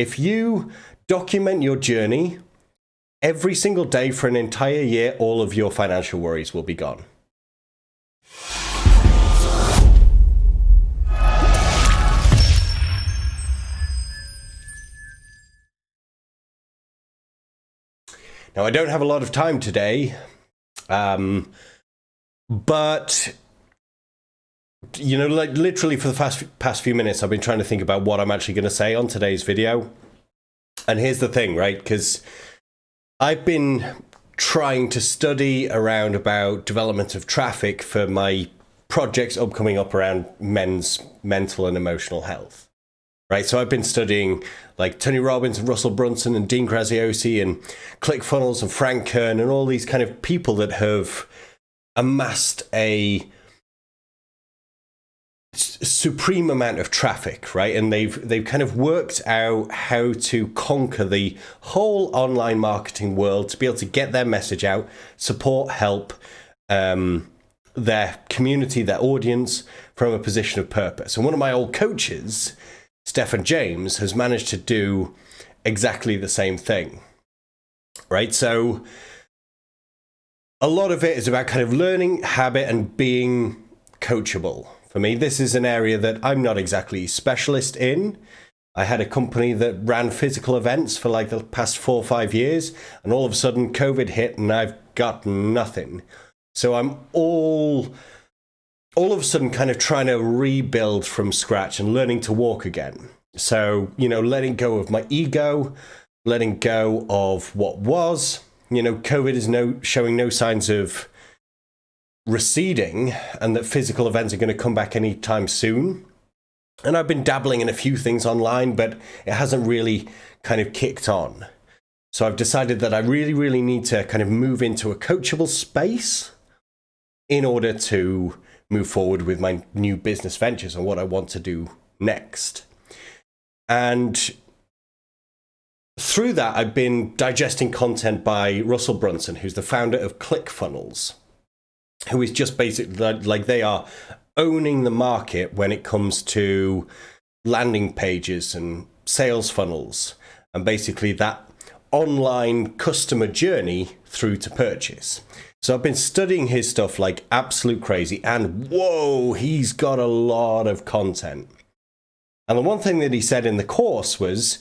If you document your journey every single day for an entire year, all of your financial worries will be gone. Now, I don't have a lot of time today, but, you know, like literally for the past few minutes, I've been trying to think about what I'm actually going to say on today's video. And here's the thing, right? Because I've been trying to study around about development of traffic for my projects upcoming up around men's mental and emotional health. Right, so I've been studying like Tony Robbins and Russell Brunson and Dean Graziosi and ClickFunnels and Frank Kern and all these kind of people that have amassed a supreme amount of traffic, right? And they've kind of worked out how to conquer the whole online marketing world to be able to get their message out, support, help their community, their audience from a position of purpose. And one of my old coaches, Stephen James, has managed to do exactly the same thing, right? So a lot of it is about kind of learning habit and being coachable. For me, this is an area that I'm not exactly specialist in. I had a company that ran physical events for like the past 4 or 5 years, and all of a sudden COVID hit and I've got nothing. So I'm all of a sudden kind of trying to rebuild from scratch and learning to walk again. So, you know, letting go of my ego, letting go of what was. You know, COVID is showing no signs of receding, and that physical events are going to come back anytime soon. And I've been dabbling in a few things online, but it hasn't really kind of kicked on. So I've decided that I really, really need to kind of move into a coachable space in order to move forward with my new business ventures and what I want to do next. And through that, I've been digesting content by Russell Brunson, who's the founder of ClickFunnels, who is just basically like they are owning the market when it comes to landing pages and sales funnels, and basically that online customer journey through to purchase. So I've been studying his stuff like absolute crazy, and whoa, he's got a lot of content. And the one thing that he said in the course was,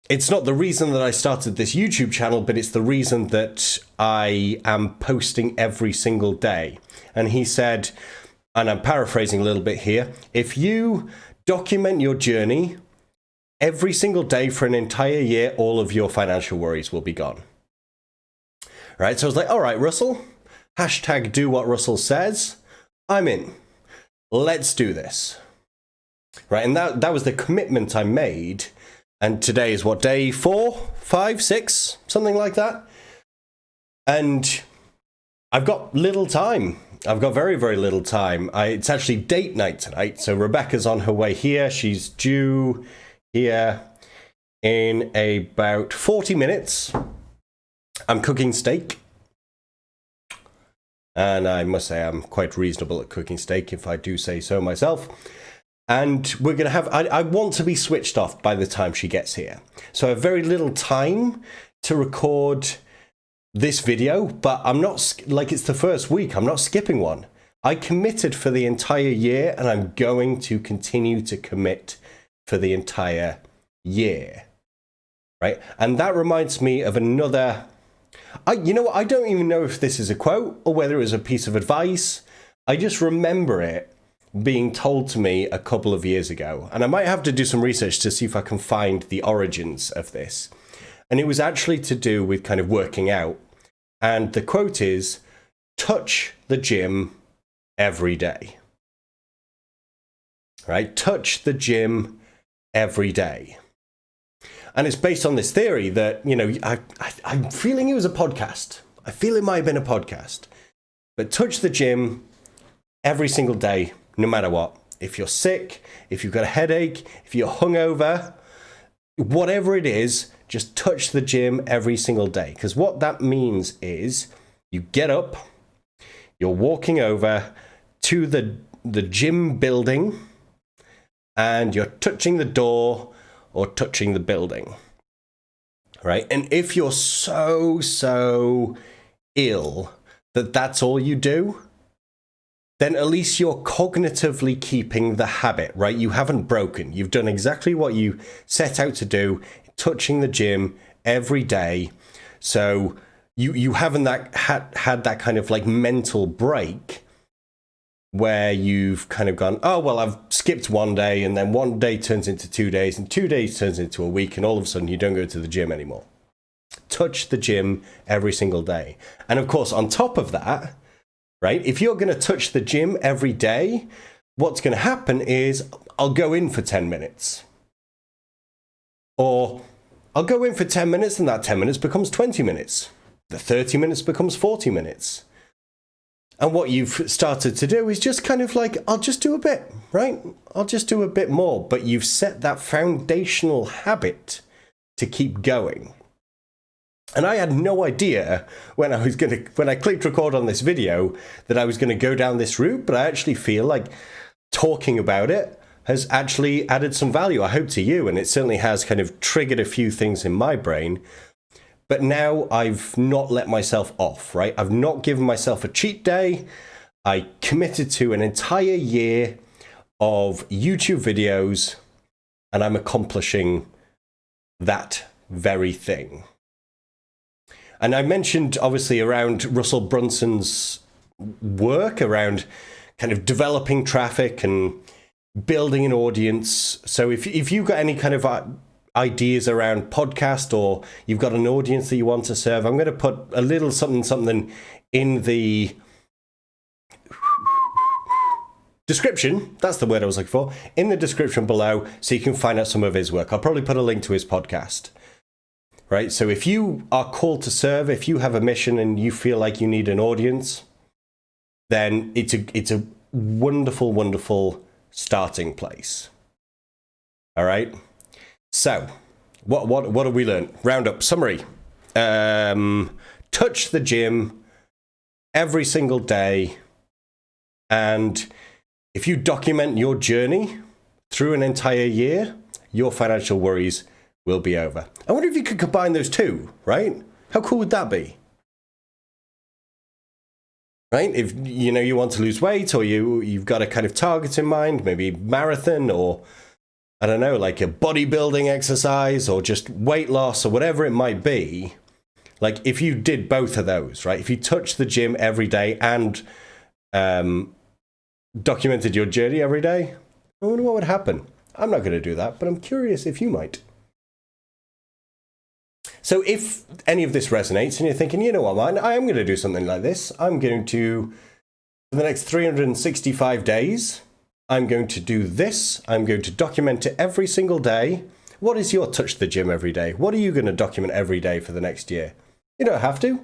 it's not the reason that I started this YouTube channel, but it's the reason that I am posting every single day. And he said, and I'm paraphrasing a little bit here, if you document your journey every single day for an entire year, all of your financial worries will be gone. Right, so I was like, all right, Russell, hashtag do what Russell says. I'm in. Let's do this. Right, and that was the commitment I made. And today is what, day 4, 5, 6, something like that. And I've got little time. I've got very, very little time. It's actually date night tonight. So Rebecca's on her way here. She's due here in about 40 minutes. I'm cooking steak. And I must say I'm quite reasonable at cooking steak, if I do say so myself. And we're going to have, I want to be switched off by the time she gets here. So I have very little time to record this video, but I'm not, like it's the first week, I'm not skipping one. I committed for the entire year, and I'm going to continue to commit for the entire year. Right? And that reminds me of another, you know what, I don't even know if this is a quote or whether it was a piece of advice. I just remember it being told to me a couple of years ago, and I might have to do some research to see if I can find the origins of this. And it was actually to do with kind of working out. And the quote is, touch the gym every day. Right? Touch the gym every day. And it's based on this theory that, you know, I'm feeling it was a podcast. I feel it might have been a podcast. But touch the gym every single day, no matter what. If you're sick, if you've got a headache, if you're hungover, whatever it is, just touch the gym every single day. Because what that means is you get up, you're walking over to the gym building, and you're touching the door or touching the building, right? And if you're so ill that that's all you do, then at least you're cognitively keeping the habit, right? You haven't broken. You've done exactly what you set out to do, touching the gym every day. So you haven't had that kind of like mental break where you've kind of gone, oh, well, I've skipped one day, and then one day turns into 2 days, and 2 days turns into a week, and all of a sudden you don't go to the gym anymore. Touch the gym every single day. And of course, on top of that, right, if you're going to touch the gym every day, what's going to happen is I'll go in for 10 minutes. Or I'll go in for 10 minutes, and that 10 minutes becomes 20 minutes. The 30 minutes becomes 40 minutes. And what you've started to do is just kind of like, I'll just do a bit, right? I'll just do a bit more. But you've set that foundational habit to keep going. And I had no idea when I clicked record on this video that I was going to go down this route, but I actually feel like talking about it has actually added some value, I hope, to you. And it certainly has kind of triggered a few things in my brain. But now I've not let myself off, right? I've not given myself a cheat day. I committed to an entire year of YouTube videos, and I'm accomplishing that very thing. And I mentioned, obviously, around Russell Brunson's work around kind of developing traffic and building an audience. So if you've got any kind of ideas around podcast, or you've got an audience that you want to serve, I'm going to put a little something in the description. That's the word I was looking for. In the description below, so you can find out some of his work. I'll probably put a link to his podcast. Right? So if you are called to serve, if you have a mission and you feel like you need an audience, then it's a wonderful, wonderful starting place. All right? So, what have we learned? Roundup, summary. Touch the gym every single day. And if you document your journey through an entire year, your financial worries will be over. I wonder if you could combine those two, right? How cool would that be? Right? If you want to lose weight, or you've got a kind of target in mind, maybe marathon, or I don't know, like a bodybuilding exercise, or just weight loss, or whatever it might be. Like if you did both of those, right? If you touched the gym every day and documented your journey every day, I wonder what would happen. I'm not going to do that, but I'm curious if you might. So if any of this resonates and you're thinking, you know what, man, I am going to do something like this. I'm going to, for the next 365 days, I'm going to do this. I'm going to document it every single day. What is your touch the gym every day? What are you going to document every day for the next year? You don't have to.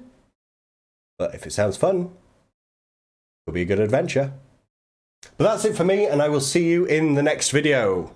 But if it sounds fun, it'll be a good adventure. But that's it for me, and I will see you in the next video.